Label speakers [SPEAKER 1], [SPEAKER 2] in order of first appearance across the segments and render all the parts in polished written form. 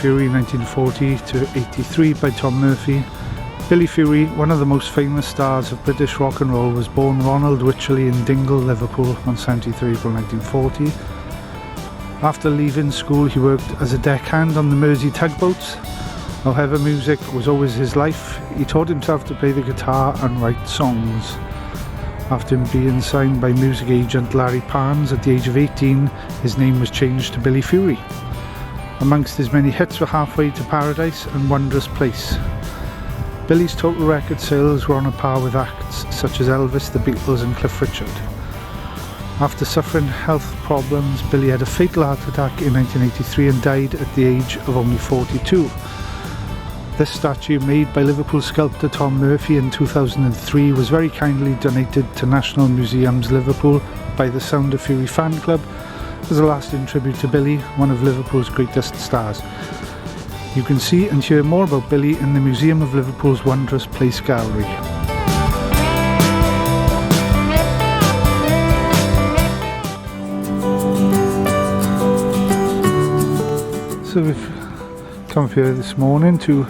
[SPEAKER 1] Fury 1940 to 83 by Tom Murphy. Billy Fury, one of the most famous stars of British rock and roll, was born Ronald Wycherley in Dingle, Liverpool on 73 April 1940. After leaving school he worked as a deckhand on the Mersey tugboats. However, music was always his life. He taught himself to play the guitar and write songs. After being signed by music agent Larry Parnes at the age of 18, his name was changed to Billy Fury. Amongst his many hits were Halfway to Paradise and Wondrous Place. Billy's total record sales were on a par with acts such as Elvis, the Beatles and Cliff Richard. After suffering health problems, Billy had a fatal heart attack in 1983 and died at the age of only 42. This statue, made by Liverpool sculptor Tom Murphy in 2003, was very kindly donated to National Museums Liverpool by the Sound of Fury fan club as a lasting tribute to Billy, one of Liverpool's greatest stars. You can see and hear more about Billy in the Museum of Liverpool's Wondrous Place Gallery. So we've come up here this morning to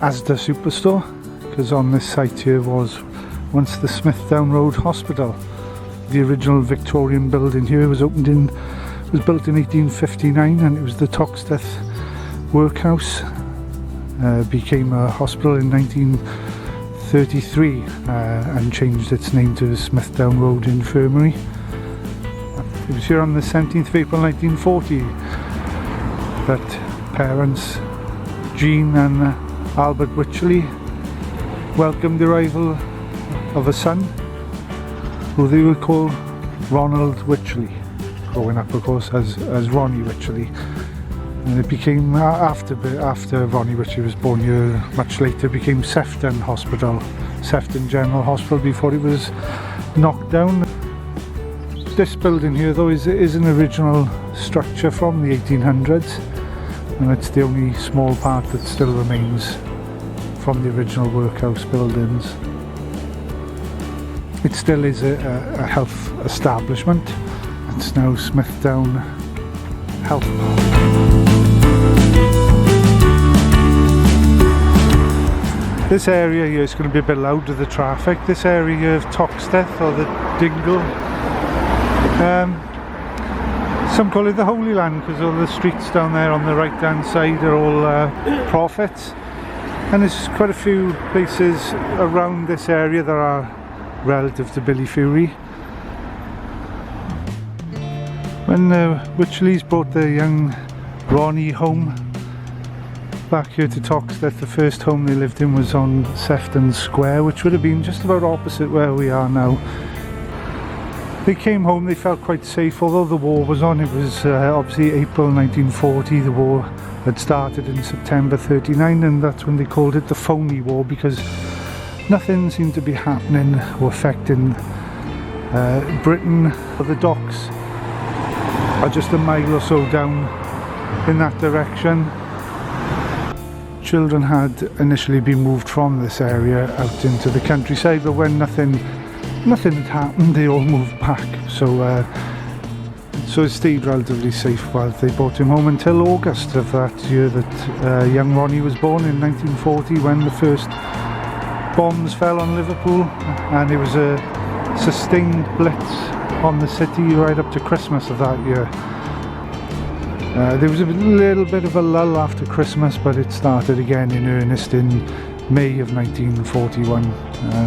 [SPEAKER 1] Asda Superstore, because on this site here was once the Smithdown Road Hospital. The original Victorian building here was built in 1859, and it was the Toxteth Workhouse. Became a hospital in 1933 and changed its name to the Smithdown Road Infirmary. It was here on the 17th of April 1940 that parents Jean and Albert Wycherley welcomed the arrival of a son who they would call Ronald Wycherley, growing up of course as Ronnie Wycherley. And it became, after Ronnie Wycherley was born here, much later became Sefton Hospital, Sefton General Hospital, before it was knocked down. This building here though is an original structure from the 1800s, and it's the only small part that still remains from the original workhouse buildings. It still is a health establishment. It's now Smithdown Health Park. This area here is going to be a bit loud with the traffic. This area here of Toxteth, or the Dingle, some call it the Holy Land because all the streets down there on the right hand side are all prophets, and there's quite a few places around this area that are relative to Billy Fury. When Wycherleys brought their young Ronnie home back here to Toxteth, the first home they lived in was on Sefton Square, which would have been just about opposite where we are now. They came home, they felt quite safe, although the war was on. It was obviously April 1940, the war had started in September 39, and that's when they called it the Phony War, because nothing seemed to be happening or affecting Britain. The docks are just a mile or so down in that direction. Children had initially been moved from this area out into the countryside, but when nothing had happened, they all moved back. So it stayed relatively safe while they brought him home until August of that year that young Ronnie was born in 1940, when the first bombs fell on Liverpool, and it was a sustained blitz on the city right up to Christmas of that year. There was a little bit of a lull after Christmas, but it started again in earnest in May of 1941.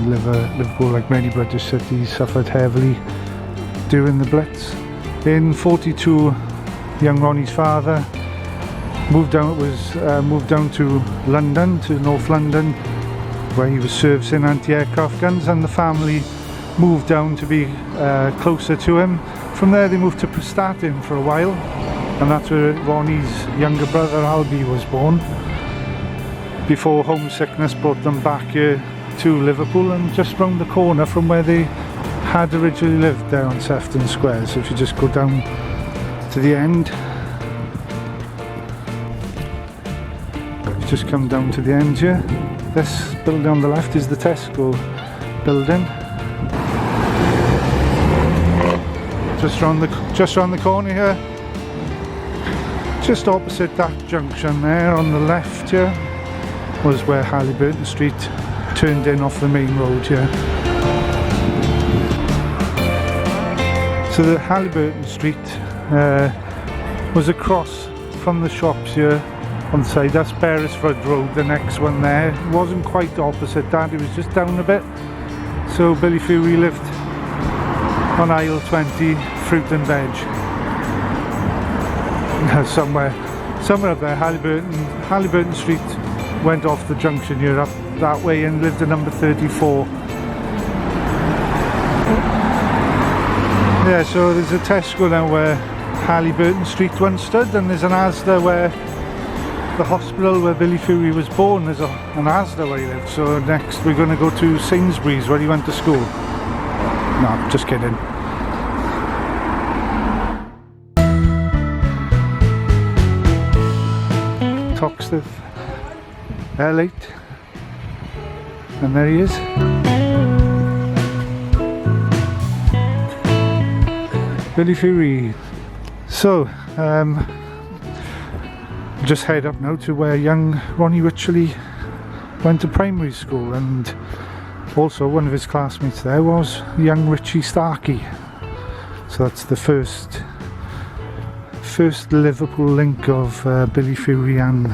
[SPEAKER 1] Liverpool, like many British cities, suffered heavily during the Blitz. In 42, young Ronnie's father moved down to London, to North London, where he was servicing anti-aircraft guns, and the family moved down to be closer to him. From there they moved to Prestatyn for a while, and that's where Ronnie's younger brother Albie was born, before homesickness brought them back here to Liverpool, and just round the corner from where they had originally lived, there on Sefton Square. So if you just go down to the end, just come down to the end here, this building on the left is the Tesco building. Just round the corner here, Just opposite that junction there on the left here was where Halyburton Street turned in off the main road here. So the Halyburton Street was across from the shops here on the side. That's Beresford Road, the next one there. It wasn't quite opposite that, it was just down a bit. So Billy Fury lived on aisle 20, fruit and veg. Somewhere up there, Halyburton Street went off the junction here up that way and lived at number 34. Yeah, so there's a Tesco now where Halyburton Street once stood, and there's an Asda where the hospital where Billy Fury was born. There's an Asda where he lived. So next we're going to go to Sainsbury's where he went to school. No, just kidding. Toxteth, L8, and there he is. Billy Fury. So, just head up now to where young Ronnie Wycherley went to primary school, and also one of his classmates there was young Richie Starkey. So that's the first Liverpool link of Billy Fury and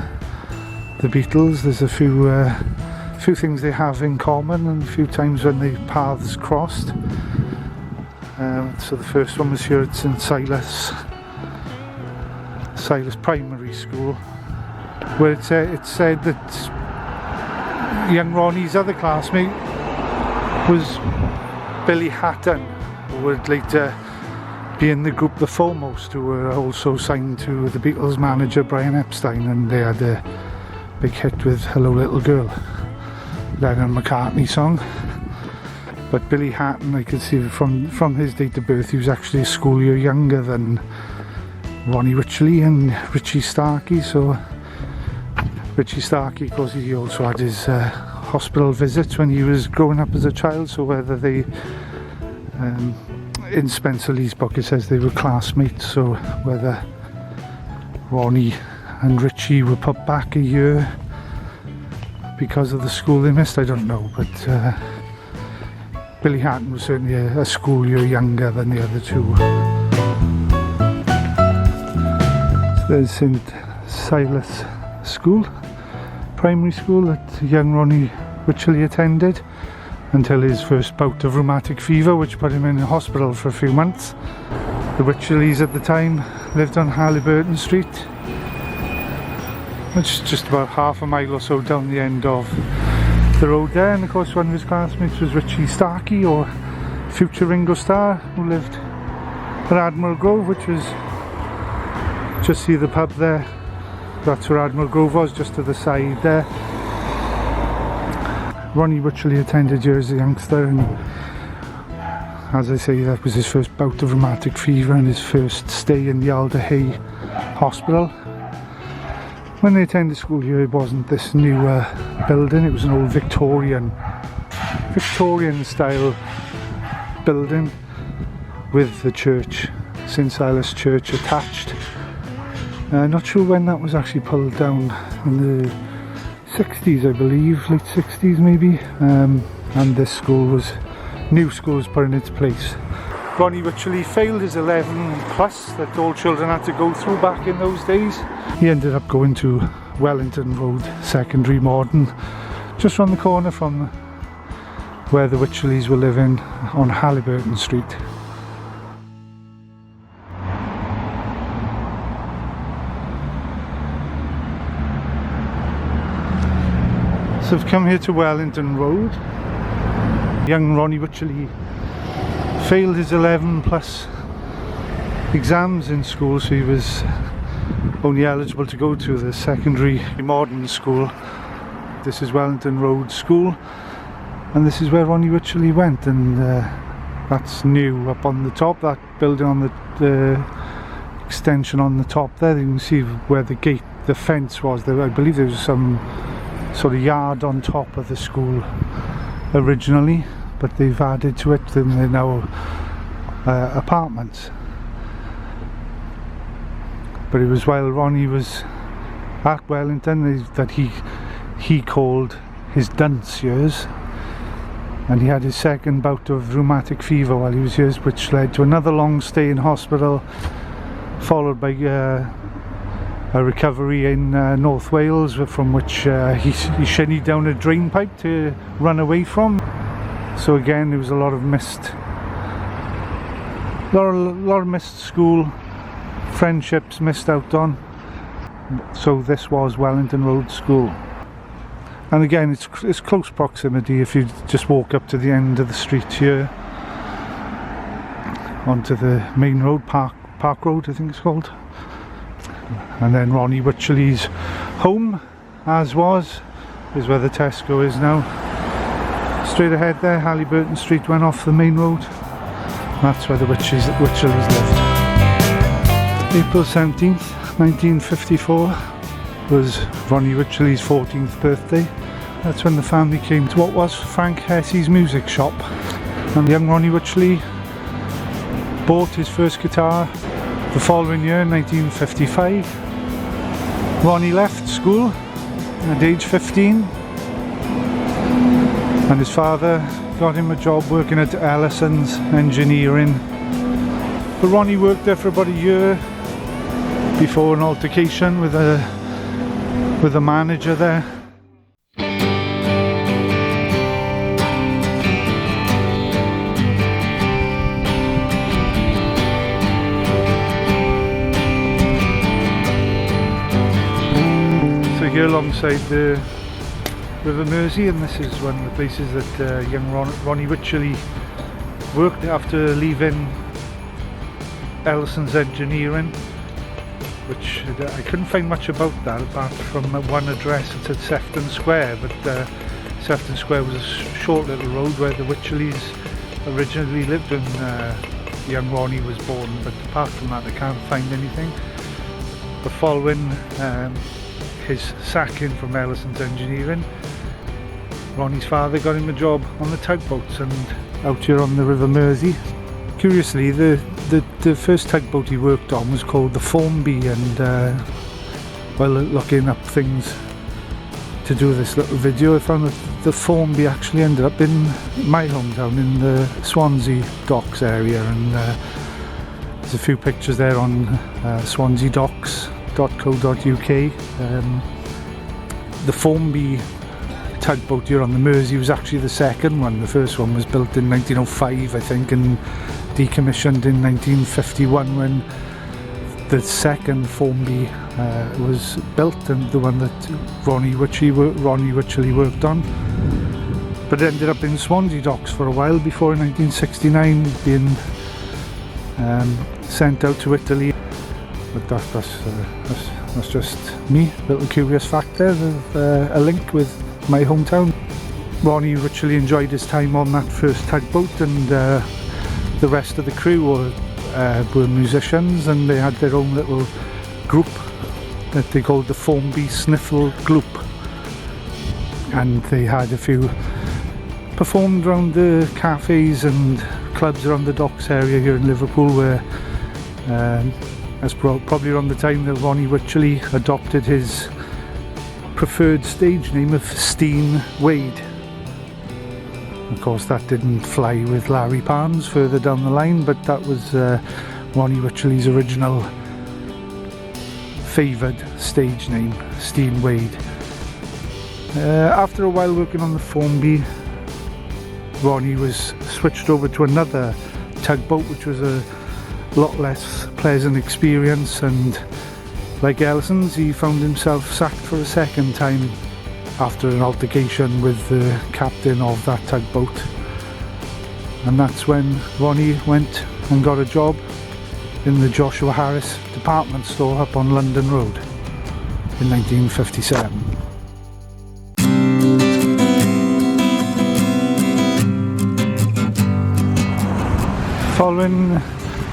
[SPEAKER 1] the Beatles. There's a few things they have in common and a few times when the paths crossed. So the first one was here at St Silas Primary School, where it said that young Ronnie's other classmate was Billy Hatton, who would later be in the group The Foremost, who were also signed to the Beatles manager Brian Epstein, and they had a big hit with Hello Little Girl, Lennon McCartney song. But Billy Hatton, I could see from his date of birth, he was actually a school year younger than Ronnie Wycherley and Richie Starkey. So Richie Starkey, of course, he also had his hospital visits when he was growing up as a child. So whether they in Spencer Lee's book it says they were classmates, so whether Ronnie and Richie were put back a year because of the school they missed, I don't know, but Billy Hatton was certainly a school year younger than the other two. So there's St Silas School, primary school that young Ronnie Wycherley attended until his first bout of rheumatic fever, which put him in hospital for a few months. The Wycherleys at the time lived on Halyburton Street, which is just about half a mile or so down the end of the road there. And of course one of his classmates was Richie Starkey, or future Ringo Starr, who lived at Admiral Grove, which was, just see the pub there, that's where Admiral Grove was, just to the side there. Ronnie Wycherley attended here as a youngster, and as I say, that was his first bout of rheumatic fever and his first stay in the Alder Hey Hospital. When they attended school here, it wasn't this new building, it was an old Victorian style building with the church, St Silas Church, attached. Not sure when that was actually pulled down, in the 60s I believe, late 60s maybe, and this new school was put in its place. Ronnie Wycherley failed his 11 plus that all children had to go through back in those days. He ended up going to Wellington Road Secondary Modern, just round the corner from where the Wycherleys were living on Halyburton Street. So I've come here to Wellington Road. Young Ronnie Wycherley failed his 11 plus exams in school, so he was only eligible to go to the secondary modern school. This is Wellington Road School, and this is where Ronnie Wycherley went, and that's new up on the top, that building on the extension on the top there. You can see where the fence was there. I believe there was some sort of yard on top of the school originally, but they've added to it, and they're now apartments. But it was while Ronnie was at Wellington that he called his dunce years, and he had his second bout of rheumatic fever while he was here, which led to another long stay in hospital, followed by a recovery in North Wales, from which he shinned down a drain pipe to run away from. So again, there was a lot of missed school, friendships missed out on. So this was Wellington Road School, and again it's close proximity. If you just walk up to the end of the street here onto the main road, Park Road I think it's called, and then Ronnie Wycherley's home, as was, is where the Tesco is now. Straight ahead there, Halliburton Street went off the main road. That's where the Wycherleys lived. April 17th 1954 was Ronnie Wycherley's 14th birthday. That's when the family came to what was Frank Hessey's music shop, and young Ronnie Wycherley bought his first guitar the following year, 1955. Ronnie left school at age 15, and his father got him a job working at Ellison's Engineering. But Ronnie worked there for about a year before an altercation with a manager there. So here alongside the River Mersey, and this is one of the places that young Ronnie Wycherley worked after leaving Ellison's Engineering, which I couldn't find much about that apart from one address. It said Sefton Square, but Sefton Square was a short little road where the Wycherleys originally lived when young Ronnie was born, but apart from that I can't find anything. But following his sacking from Ellison's Engineering, Ronnie's father got him a job on the tugboats and out here on the River Mersey. Curiously, the first tugboat he worked on was called the Formby, and while looking up things to do this little video, I found that the Formby actually ended up in my hometown in the Swansea Docks area, and there's a few pictures there on swanseadocks.co.uk. The Formby tugboat here on the Mersey was actually the second one. The first one was built in 1905 I think, and decommissioned in 1951 when the second Formby was built, and the one that Ronnie Wycherley worked on. But it ended up in Swansea Docks for a while before in 1969 being sent out to Italy. But that's just me, little curious fact there, a link with my hometown. Ronnie Wycherley enjoyed his time on that first tugboat, and the rest of the crew were musicians, and they had their own little group that they called the Formby Sniffle Group, and they had a few performed around the cafes and clubs around the docks area here in Liverpool, where that's probably around the time that Ronnie Wycherley adopted his preferred stage name of Steen Wade. Of course, that didn't fly with Larry Parnes further down the line, but that was Ronnie Wycherley's original favoured stage name, Steen Wade. After a while working on the Formby, Ronnie was switched over to another tugboat, which was a lot less pleasant experience, and like Ellison's, he found himself sacked for a second time after an altercation with the captain of that tugboat. And that's when Ronnie went and got a job in the Joshua Harris department store up on London Road in 1957. Following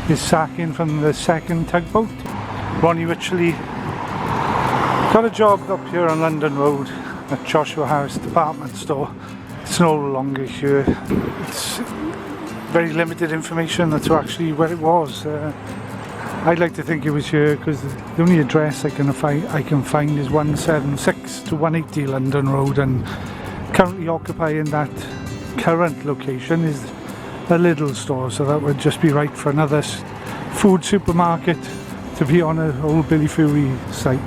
[SPEAKER 1] his sacking from the second tugboat, Ronnie Wycherley got a job up here on London Road at Joshua Harris department store. It's no longer here. It's very limited information as to actually where it was. I'd like to think it was here because the only address I can find is 176 to 180 London Road, and currently occupying that current location is a Lidl store, so that would just be right for another food supermarket to be on an old Billy Fury site.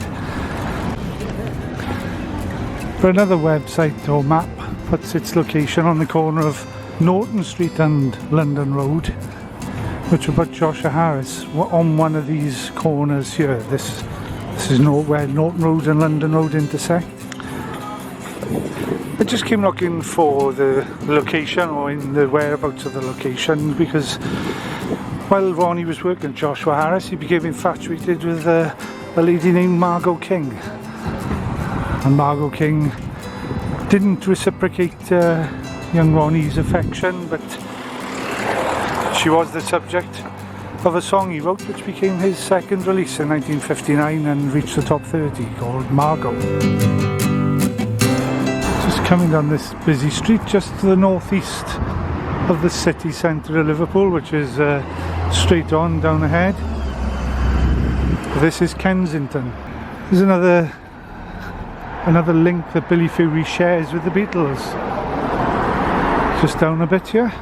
[SPEAKER 1] But another website or map puts its location on the corner of Norton Street and London Road, which will put Joshua Harris on one of these corners here. This is where Norton Road and London Road intersect. I just came looking for the location, or in the whereabouts of the location, because while Ronnie was working with Joshua Harris, he became infatuated with a lady named Margot King. And Margot King didn't reciprocate young Ronnie's affection, but she was the subject of a song he wrote, which became his second release in 1959 and reached the top 30, called Margot. Just coming down this busy street just to the northeast of the city centre of Liverpool, which is straight on down ahead. This is Kensington. There's another link that Billy Fury shares with the Beatles. Just down a bit here.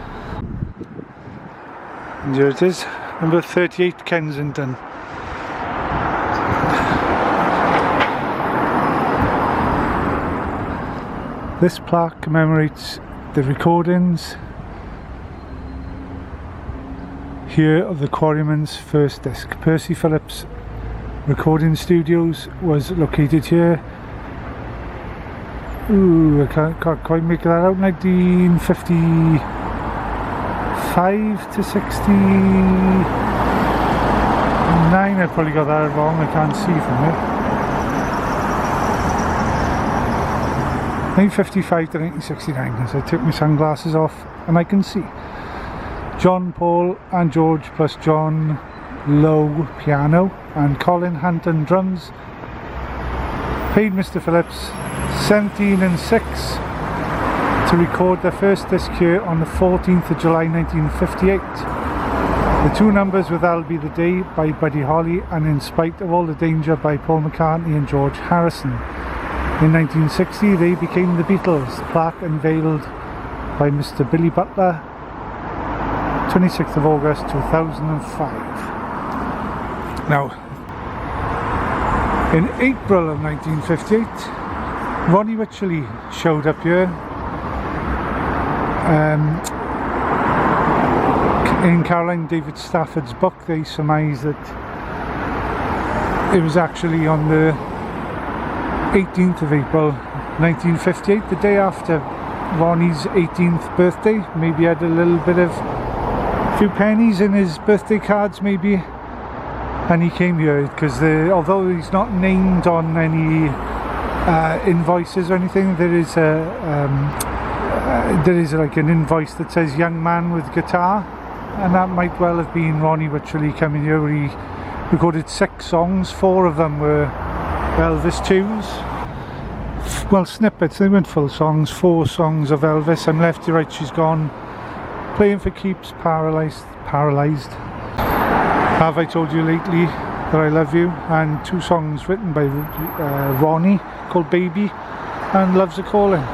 [SPEAKER 1] And here it is, number 38 Kensington. This plaque commemorates the recordings here of the Quarrymen's first disc. Percy Phillips Recording Studios was located here. Ooh, I can't quite make that out. 1955 to 69. I probably got that wrong. I can't see from it. 1955 to 1969, as I took my sunglasses off and I can see. John, Paul and George plus John Lowe piano and Colin Hanton drums paid Mr. Phillips 17 and 6 to record their first disc here on the 14th of July 1958. The two numbers were That'll Be the Day by Buddy Holly and In Spite of All the Danger by Paul McCartney and George Harrison. In 1960 they became the Beatles. The plaque unveiled by Mr. Billy Butler, 26th of August 2005. Now, in April of 1958, Ronnie Wycherley showed up here. In Caroline David Stafford's book, they surmise that it was actually on the 18th of April 1958, the day after Ronnie's 18th birthday. Maybe had a little bit of few pennies in his birthday cards maybe, and he came here because although he's not named on any invoices or anything, there is like an invoice that says young man with guitar, and that might well have been Ronnie Wycherley coming here, where he recorded 6 songs. 4 of them were Elvis tunes, well, snippets. They weren't full songs. 4 songs of Elvis. I'm Left to Right She's Gone, Playing for Keeps, Paralysed, Have I Told You Lately That I Love You, and 2 songs written by Ronnie called Baby and Love's a Calling.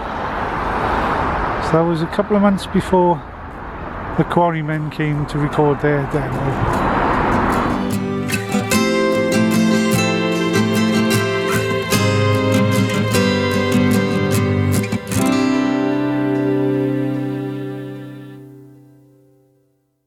[SPEAKER 1] So that was a couple of months before the Quarrymen came to record their demo.